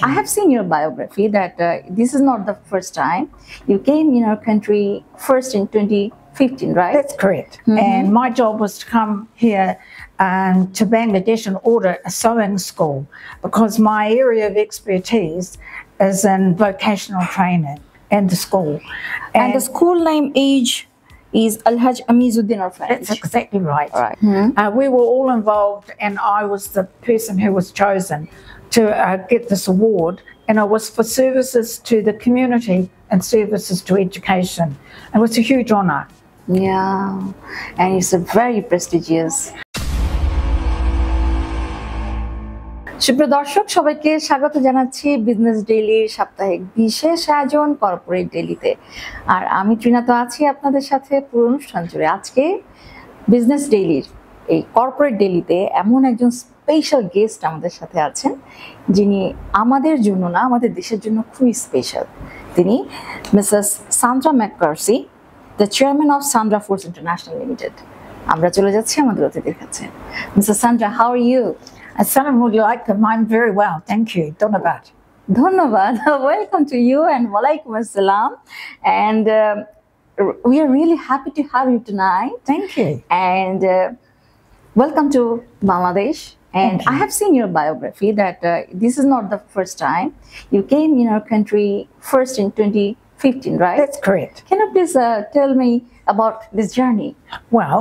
I have seen your biography that this is not the first time. You came in our country first in 2015, right? That's correct. And my job was to come here to Bangladesh and audit a sewing school because my area of expertise is in vocational training and the school. And the school name is Alhaj Amizuddin Orphanage. That's exactly right. Right. We were all involved, and I was the person who was chosen to get this award, and it was for services to the community and services to education. It was a huge honour. Yeah, and it's a very prestigious. সুপ্রিয় দর্শক সবাইকে স্বাগত জানাচ্ছি business ডেইলির সাপ্তাহিক বিশেষ আয়োজন corporate ডেইলিতে। আর আমি তৃণা তো আছি আপনাদের সাথে পুরো অনুষ্ঠান জুড়ে। আজকে বিজনেস ডেইলির এই কর্পোরেট ডেইলিতে এমন একজন স্পেশাল গেস্ট আমাদের সাথে আছেন যিনি আমাদের জন্য না আমাদের দেশের জন্য খুবই স্পেশাল। তিনি Mrs Sandra McCarthy, the chairman of Sandra Foods International Limited. আমরা চলে যাচ্ছি আমাদের অতিথির কাছে। Mrs Sandra, how are you? Assalamu alaikum. I'm very well, thank you. Dhanyabad. Dhanyabad. Welcome to you and walaikum assalam. And we are really happy to have you tonight. Thank you. And welcome to Bangladesh. And I have seen your biography that this is not the first time. You came in our country first in 2015, right? That's correct. Can you please tell me about this journey? Well,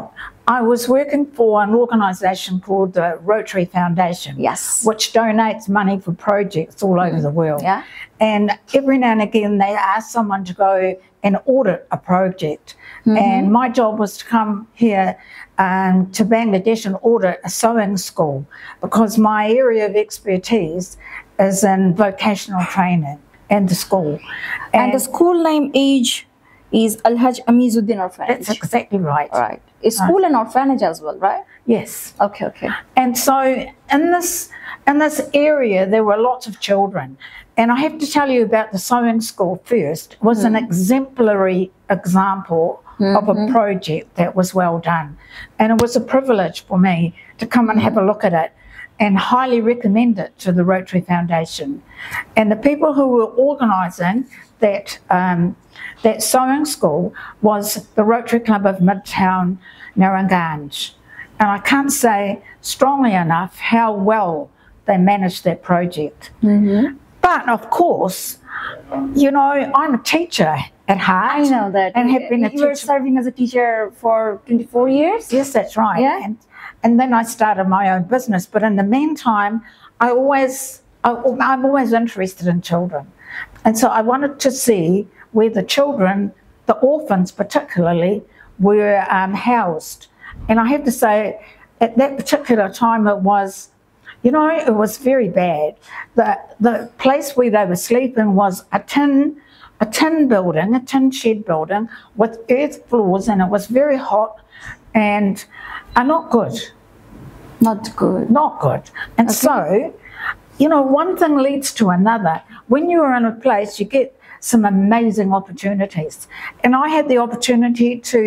I was working for an organisation called the Rotary Foundation, yes, which donates money for projects all over the world. Yeah. And every now and again they ask someone to go and audit a project. And my job was to come here to Bangladesh and audit a sewing school because my area of expertise is in vocational training and the school. And the school name is Alhaj Amizuddin Orphanage. That's exactly right. Right. It's school and orphanage as well, right? Yes. Okay, okay. And so in this area there were lots of children. And I have to tell you about the sewing school first. It was an exemplary example of a project that was well done. And it was a privilege for me to come and have a look at it and highly recommend it to the Rotary Foundation. And the people who were organising that sewing school was the Rotary Club of Midtown Narragansett. And I can't say strongly enough how well they managed that project. But of course, you know, I'm a teacher at heart. I know that. And have been a teacher. You were serving as a teacher for 24 years? Yes, that's right. Yeah. And then I started my own business. But in the meantime, I'm always interested in children. And so I wanted to see where the children, the orphans particularly, were housed. And I have to say, at that particular time it was, you know, it was very bad. The place where they were sleeping was a tin building, a tin shed building with earth floors, and it was very hot and not good. Not good. Not good. And so, you know, one thing leads to another. When you are in a place, you get some amazing opportunities. And I had the opportunity to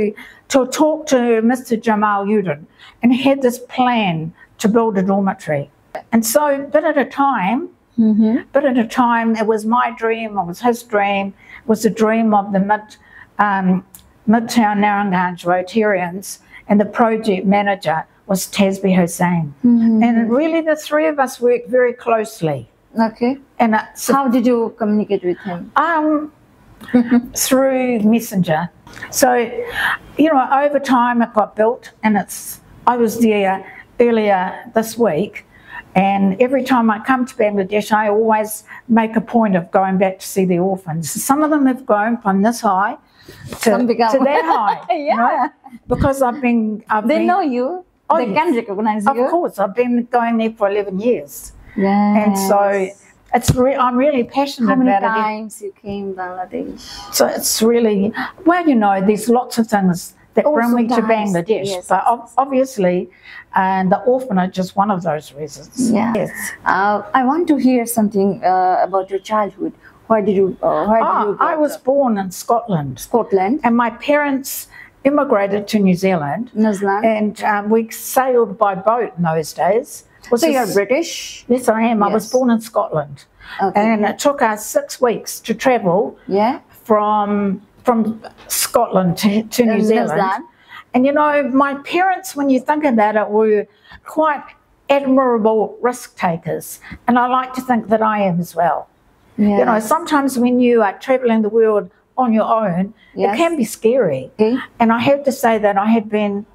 talk to Mr. Jamal Udin, and he had this plan to build a dormitory. And so, bit at a time, it was my dream, it was his dream, it was the dream of the Midtown Narragansett Rotarians, and the project manager was Tasbi Hussain. And really the three of us worked very closely. Okay. And how did you communicate with him? Through Messenger. So, you know, over time it got built, and I was there earlier this week, and every time I come to Bangladesh I always make a point of going back to see the orphans. Some of them have grown from this high to that high. Yeah. You know? Because they know you. Oh, they can recognize you. Of course, I've been going there for 11 years. Yeah. And so I'm really passionate about it. How many times you came to Bangladesh? So it's really, well, you know, there's lots of things that bring me to Bangladesh. Yes. But obviously, the orphanage is one of those reasons. Yeah. Yes. I want to hear something about your childhood. Where did you grow I was born in Scotland. Scotland. And my parents immigrated to New Zealand. New Zealand. And we sailed by boat in those days. So you're British? Yes, I am. Yes. I was born in Scotland. Okay. And it took us 6 weeks to travel Yeah. from Scotland to New Zealand. And you know, my parents, when you think about it, were quite admirable risk takers. And I like to think that I am as well. Yes. You know, sometimes when you are travelling the world on your own, Yes. it can be scary. Okay. And I have to say that I have been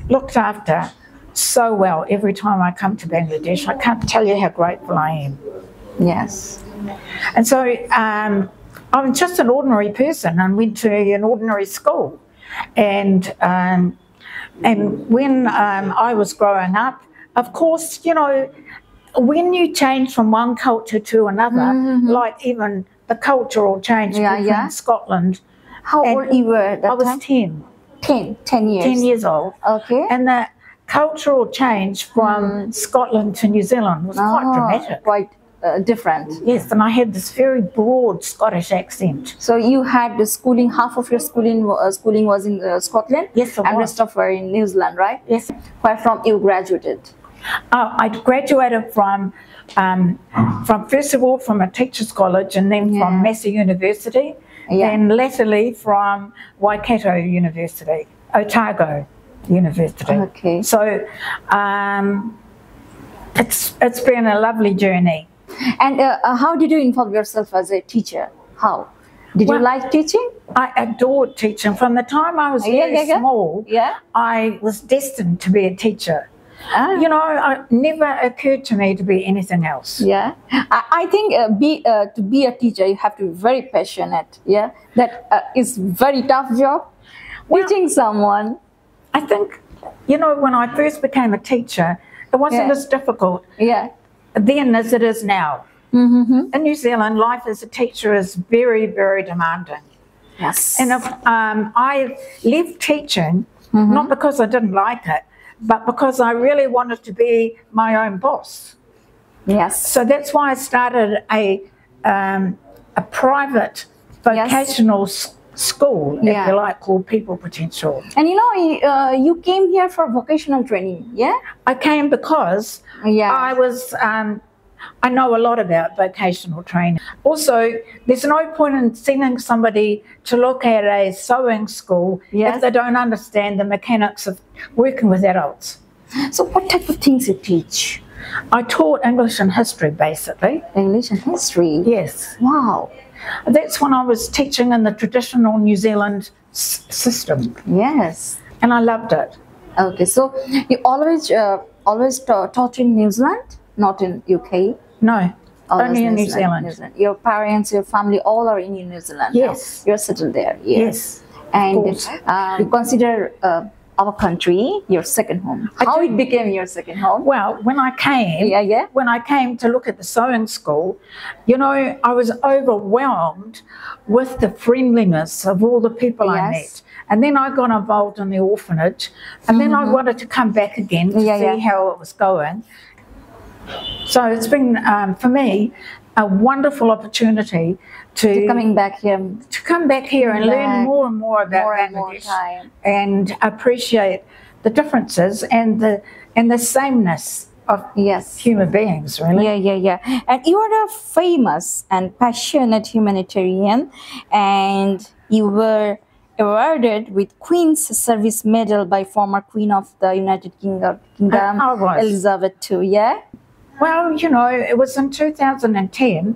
looked after so well every time I come to Bangladesh. I can't tell you how grateful I am. Yes. And so I'm just an ordinary person and went to an ordinary school. And when I was growing up, of course, you know, when you change from one culture to another, like even the cultural change between Scotland. How old you were at that I was time? 10. 10 years. 10 years old. Okay. And the cultural change from Scotland to New Zealand was quite dramatic. Quite different. Yes, and I had this very broad Scottish accent. So you had the schooling, half of your schooling was in Scotland? Yes, it and was. rest of were in New Zealand, right? Yes. Where from you graduated? I graduated from first of all from a teacher's college and then from Massey University and latterly from Waikato University, Otago University. Okay. So it's been a lovely journey. And how did you involve yourself as a teacher? How? Did you like teaching? I adored teaching. From the time I was very small, I was destined to be a teacher. You know, it never occurred to me to be anything else. Yeah, I think to be a teacher, you have to be very passionate. Yeah, that is very tough job. Teaching someone. I think, you know, when I first became a teacher, it wasn't as difficult then as it is now. In New Zealand, life as a teacher is very, very demanding. Yes. And I left teaching, not because I didn't like it, but because I really wanted to be my own boss. Yes. So that's why I started a private vocational school, if you like, called People Potential. And you know, you came here for vocational training, yeah? I came because I was, I know a lot about vocational training. Also, there's no point in sending somebody to look at a sewing school if they don't understand the mechanics of working with adults. So what type of things you teach? I taught English and history, basically. English and history? Yes. Wow. That's when I was teaching in the traditional New Zealand system. Yes. And I loved it. Okay, so you always taught in New Zealand, not in UK? No, only in New Zealand. Your parents, your family, all are in New Zealand? Yes. Now. You're settled there? Yes. And you consider our country your second home. How it became your second home? Well, when I came to look at the sewing school, you know, I was overwhelmed with the friendliness of all the people I met. And then I got involved in the orphanage, and then I wanted to come back again to see how it was going. So it's been, for me, a wonderful opportunity to coming back here, and learn more and more about Bangladesh and appreciate the differences and the sameness of human beings, really. Yeah. And you are a famous and passionate humanitarian, and you were awarded with Queen's Service Medal by former Queen of the United Kingdom, Elizabeth II. Yeah. Well, you know, it was in 2010,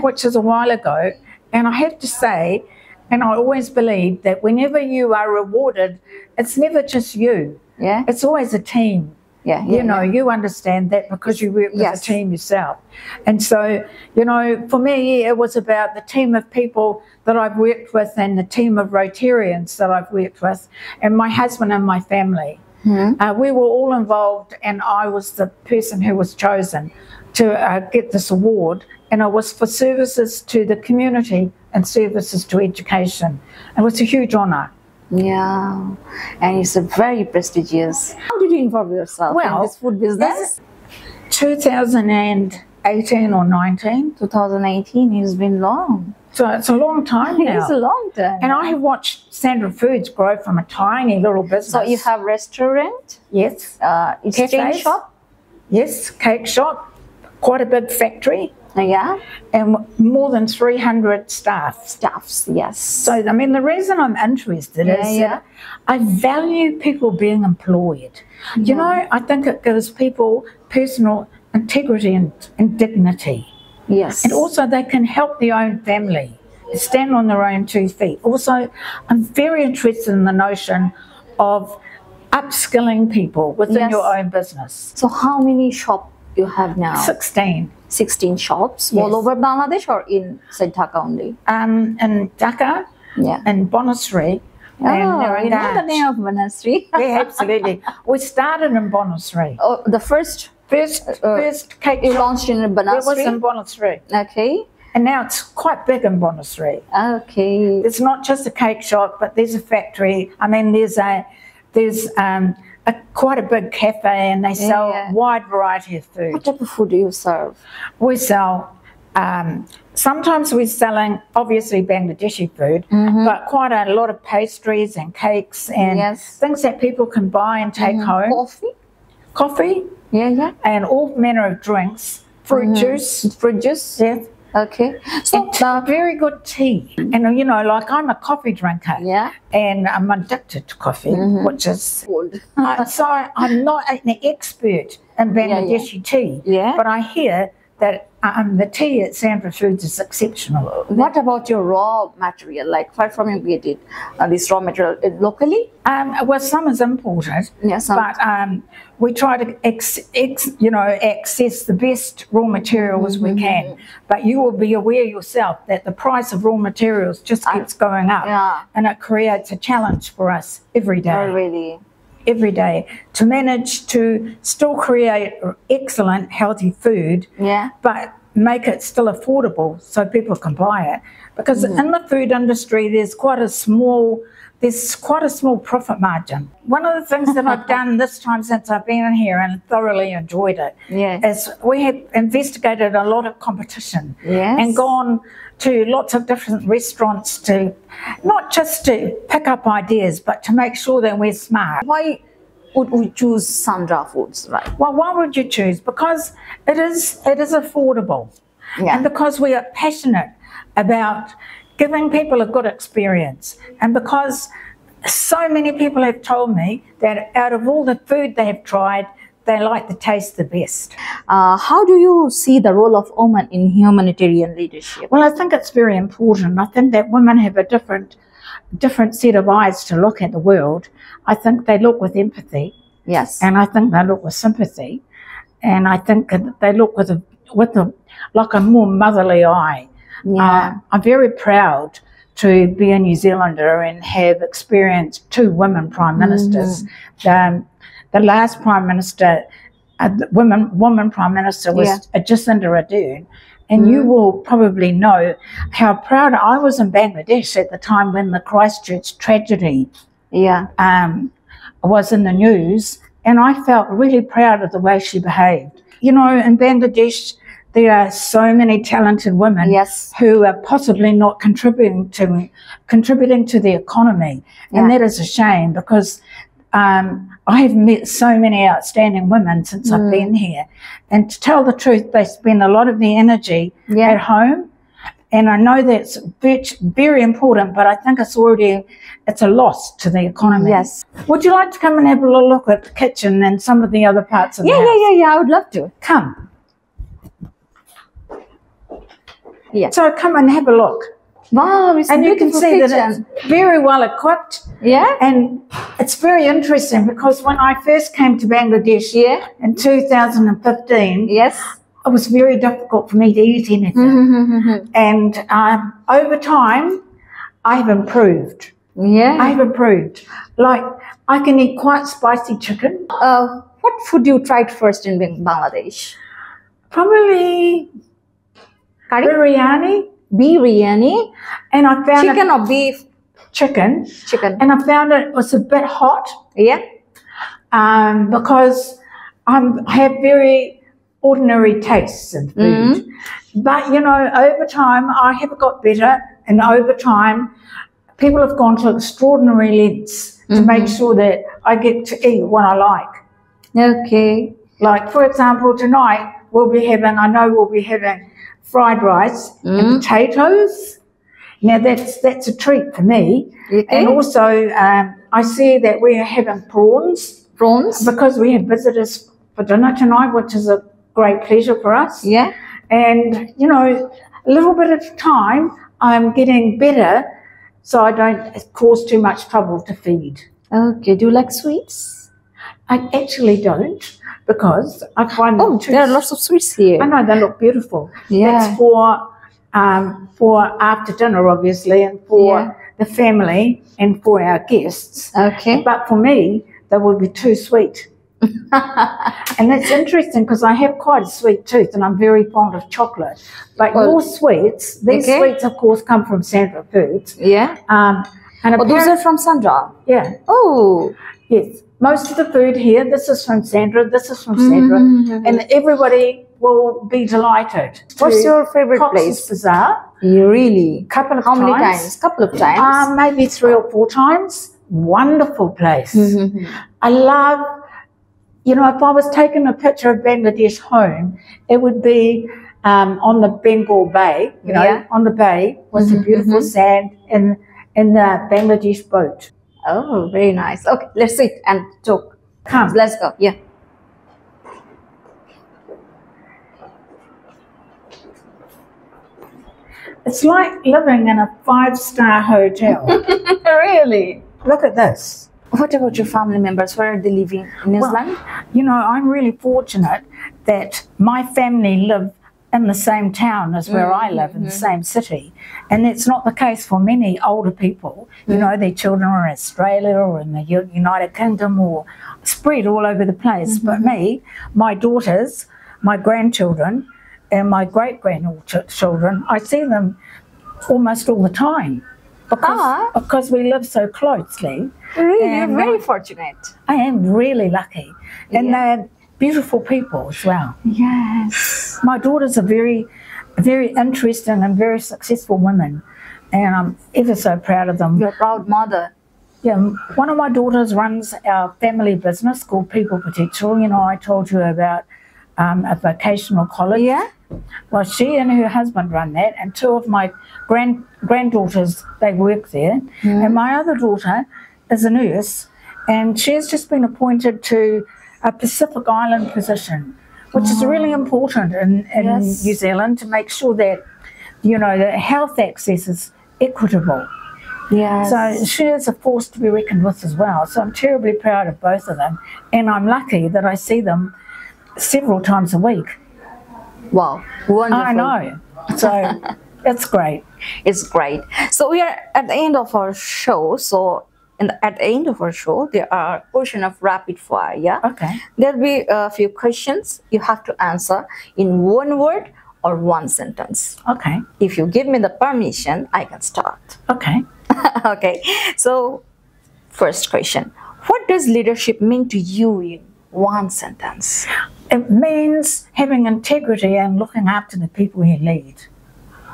which is a while ago, and I have to say, and I always believe that whenever you are rewarded, it's never just you. Yeah. It's always a team. You know, you understand that because you work with a team yourself. And so, you know, for me, it was about the team of people that I've worked with and the team of Rotarians that I've worked with and my husband and my family. We were all involved, and I was the person who was chosen to get this award, and it was for services to the community and services to education. It was a huge honour. Yeah, and it's a very prestigious. How did you involve yourself in this food business? 2018 or 19. 2018, it's been long. So it's a long time now. It's a long time. And I have watched Sandra Foods grow from a tiny little business. So you have restaurant? Yes. Exchange shop? Yes, cake shop. Quite a big factory. Yeah. and more than 300 staff. Staffs, yes. So, I mean, the reason I'm interested is that I value people being employed. You know, I think it gives people personal integrity and dignity. Yes. And also they can help their own family, stand on their own 2 feet. Also, I'm very interested in the notion of upskilling people within your own business. So how many shops you have now? 16. 16 shops all over Bangladesh or inside Dhaka only? In Dhaka, in Bonasri. Oh, you know the name of Bonasri? Yeah, absolutely. We started in Bonasri. Oh, the first cake you shop launched in Bonasri? It was in Bonasri. Okay. And now it's quite big in Bonasri. Okay. It's not just a cake shop, but there's a factory. I mean, there's quite a big cafe, and they sell a wide variety of food. What type of food do you serve? We sell, sometimes we're selling obviously Bangladeshi food, but quite a lot of pastries and cakes and things that people can buy and take home. Coffee. Yeah. And all manner of drinks. Fruit juice. Fruit juice? Yes. Okay. So very good tea. And you know, like I'm a coffee drinker. Yeah. And I'm addicted to coffee, which is good. So I'm not an expert in Bangladeshi tea. Yeah. But I hear that the tea at Sandra Foods is exceptional. What about your raw material? Like where from you get it? This raw material locally? Well, some is imported. Yes. But we try to access the best raw materials we can. But you will be aware yourself that the price of raw materials just keeps going up. Yeah. And it creates a challenge for us every day. Oh, really? Every day to manage to still create excellent healthy food, but make it still affordable so people can buy it. Because in the food industry, there's quite a small profit margin. One of the things that I've done this time since I've been in here and thoroughly enjoyed it is we have investigated a lot of competition and gone to lots of different restaurants to not just to pick up ideas, but to make sure that we're smart. Why would we choose Sandra Foods, right? Well, why would you choose? Because it is affordable, and because we are passionate about giving people a good experience, and because so many people have told me that out of all the food they have tried, they like the taste the best. How do you see the role of women in humanitarian leadership? Well, I think it's very important. I think that women have a different set of eyes to look at the world. I think they look with empathy. Yes. And I think they look with sympathy. And I think they look with a more motherly eye. Yeah. I'm very proud to be a New Zealander and have experienced 2 women prime ministers. The last prime minister, woman prime minister was Jacinda Ardern. And you will probably know how proud I was in Bangladesh at the time when the Christchurch tragedy was in the news. And I felt really proud of the way she behaved. You know, in Bangladesh, there are so many talented women who are possibly not contributing to the economy. And that is a shame because I have met so many outstanding women since I've been here. And to tell the truth, they spend a lot of their energy at home. And I know that's very important, but I think it's a loss to the economy. Yes. Would you like to come and have a little look at the kitchen and some of the other parts of the house? Yeah, I would love to. Come. Yeah. So come and have a look. Wow, it's and a you can see kitchen. that it's very well equipped. Yeah. And it's very interesting because when I first came to Bangladesh in 2015, it was very difficult for me to eat anything. And over time, I have improved. Yeah. I have improved. Like, I can eat quite spicy chicken. What food you tried first in Bangladesh? Probably biryani. Biryani. And I found chicken or beef? Chicken. And I found it was a bit hot. Yeah. Because I have very ordinary tastes in food. But, you know, over time, I have got better. And over time, people have gone to extraordinary lengths to make sure that I get to eat what I like. Okay. Like, for example, tonight, I know we'll be having fried rice and potatoes. Now that's a treat for me. Okay. And also I see that we're having prawns. Prawns? Because we have visitors for dinner tonight, which is a great pleasure for us. Yeah. And, you know, a little bit at a time, I'm getting better so I don't cause too much trouble to feed. Okay. Do you like sweets? I actually don't, because I find them too... there are lots of sweets here. I know, they look beautiful. Yeah. That's for after dinner, obviously, and for the family and for our guests. Okay. But for me, they would be too sweet. And that's interesting because I have quite a sweet tooth and I'm very fond of chocolate. But your sweets, these sweets of course come from Sandra Foods. Yeah. And those are from Sandra? Yeah. Oh. Yes. Most of the food here, this is from Sandra, this is from Sandra, and everybody will be delighted. What's your favorite place? Bazaar. You really? Couple of How times. many times? Couple of times? Maybe 3 or 4 times. Wonderful place. I love, you know, if I was taking a picture of Bangladesh home, it would be on the Bengal Bay, you know, on the bay with the beautiful sand in the Bangladesh boat. Oh, very nice. Okay, let's sit and talk. Come. Let's go. Yeah. It's like living in a 5-star hotel. Really? Look at this. What about your family members? Where are they living? In New Zealand? You know, I'm really fortunate that my family live in the same town as where I live, in the same city. And it's not the case for many older people. You know, their children are in Australia or in the United Kingdom or spread all over the place. But me, my daughters, my grandchildren, and my great-grandchildren, I see them almost all the time because we live so closely. Really? You're very fortunate. I am really lucky. And they're beautiful people as well. Yes. My daughters are very, very interesting and very successful women, and I'm ever so proud of them. You're a proud mother. Yeah, one of my daughters runs our family business called People Potential. You know, I told you about a vocational college. Yeah. Well, she and her husband run that, and 2 of my granddaughters, they work there. And my other daughter is a nurse, and she's just been appointed to a Pacific Island position, which is really important in New Zealand to make sure that, you know, the health access is equitable. Yes. So she is a force to be reckoned with as well. So I'm terribly proud of both of them, and I'm lucky that I see them several times a week. Wow, wonderful. I know. So it's great. It's great. So we are at the end of our show. So at the end of our show, there are a portion of rapid fire. Yeah. Okay. There'll be a few questions you have to answer in 1 word or 1 sentence. Okay. If you give me the permission, I can start. Okay. Okay. So, first question: what does leadership mean to you in 1 sentence? It means having integrity and looking after the people you lead.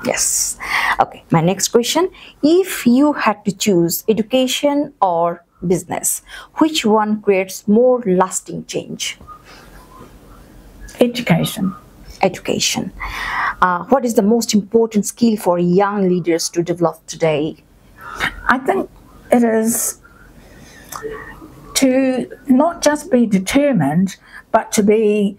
Yes. Okay. My next question: if you had to choose education or business, which one creates more lasting change? Education. Education. What is the most important skill for young leaders to develop today? I think it is to not just be determined, but to be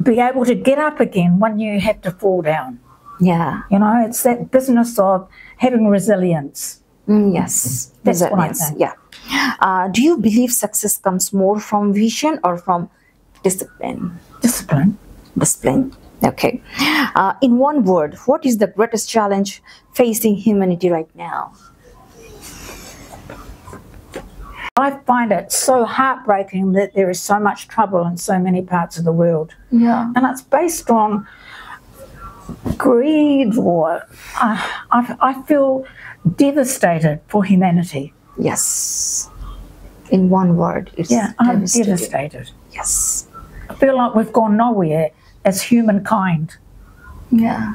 able to get up again when you have to fall down. Yeah. You know, it's that business of having resilience. Yes. That's what I Resilience. think. Yeah. Do you believe success comes more from vision or from discipline? Discipline. Discipline. Okay. In 1 word, what is the greatest challenge facing humanity right now? I find it so heartbreaking that there is so much trouble in so many parts of the world. Yeah. And it's based on greed, or I feel devastated for humanity. Yes. In 1 word, it's I'm devastated. Yes. I feel like we've gone nowhere as humankind. Yeah.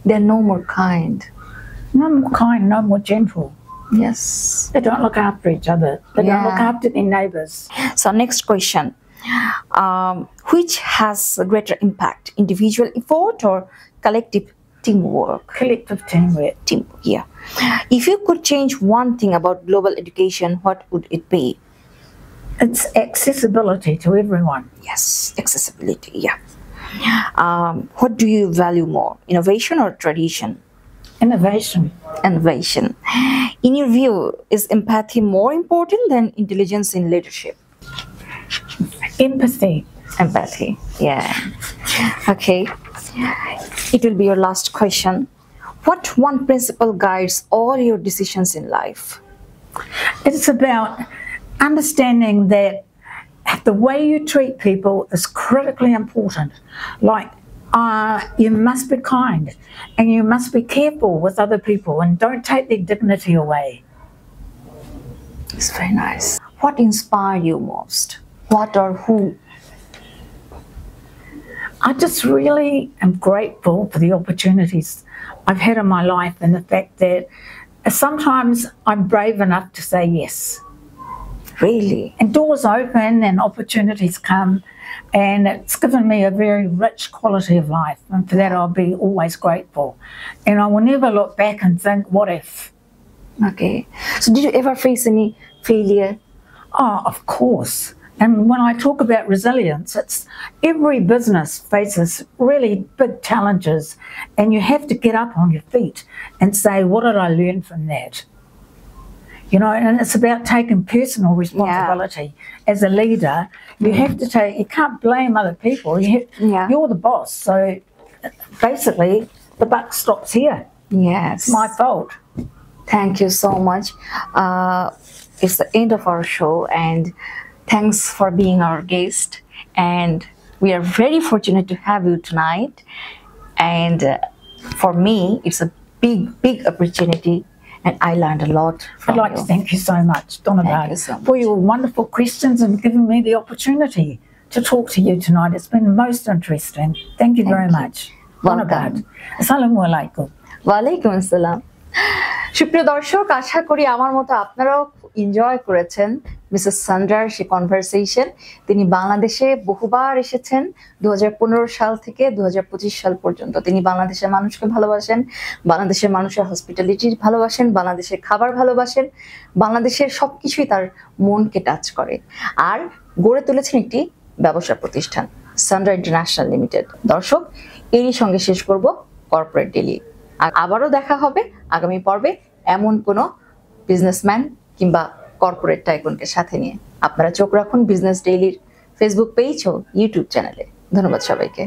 They're no more kind. No more kind, no more gentle. Yes. They don't look after each other. They don't look after their neighbours. So next question. Which has a greater impact, individual effort or collective teamwork. collective teamwork. Teamwork, yeah. If you could change one thing about global education, what would it be? It's accessibility to everyone. Yes, accessibility, yeah. What do you value more, innovation or tradition? Innovation. Innovation. In your view, is empathy more important than intelligence in leadership? Empathy. Empathy, yeah. Okay, it will be your last question. What one principle guides all your decisions in life? It's about understanding that the way you treat people is critically important. Like, you must be kind and you must be careful with other people and don't take their dignity away. It's very nice. What inspired you most? What or who? I just really am grateful for the opportunities I've had in my life and the fact that sometimes I'm brave enough to say yes. Really? And doors open and opportunities come, and it's given me a very rich quality of life, and for that I'll be always grateful. And I will never look back and think, what if? Okay. So did you ever face any failure? Oh, of course. And when I talk about resilience, it's every business faces really big challenges, and you have to get up on your feet and say, what did I learn from that? You know, and it's about taking personal responsibility. As a leader, you have to you can't blame other people. You're the boss. So basically, the buck stops here. Yes. It's my fault. Thank you so much. It's the end of our show, and thanks for being our guest. And we are very fortunate to have you tonight. And for me, it's a big opportunity. And I learned a lot from I'd like you. to thank you so much, Donabad, you so much. for your wonderful questions and giving me the opportunity to talk to you tonight. It's been most interesting. Thank you very much. Donabad. Assalamu alaikum. ওয়ালাইকুম আসসালাম। সুপ্রিয় দর্শক, আশা করি আমার মতো আপনারাও enjoy করেছেন Mrs সান্ড্রার সে conversation. তিনি বাংলাদেশে বহুবার এসেছেন 2015 সাল থেকে 2025 সাল পর্যন্ত। তিনি বাংলাদেশের মানুষকে ভালোবাসেন, বাংলাদেশের মানুষের হসপিটালিটি ভালোবাসেন, বাংলাদেশের খাবার ভালোবাসেন, বাংলাদেশের সবকিছুই তার মনকে টাচ করে। আর গড়ে তুলেছেন একটি ব্যবসা প্রতিষ্ঠান, সান্ড্রা ইন্টারন্যাশনাল লিমিটেড। দর্শক, এরই সঙ্গে শেষ করব কর্পোরেট ডেইলি। আর আবারও দেখা হবে আগামী পর্বে এমন কোনো বিজনেসম্যান কিংবা কর্পোরেট টাইকুনকে সাথে নিয়ে। আপনারা চোখ রাখুন বিজনেস ডেইলির ফেসবুক পেজ ও ইউটিউব চ্যানেলে। ধন্যবাদ সবাইকে।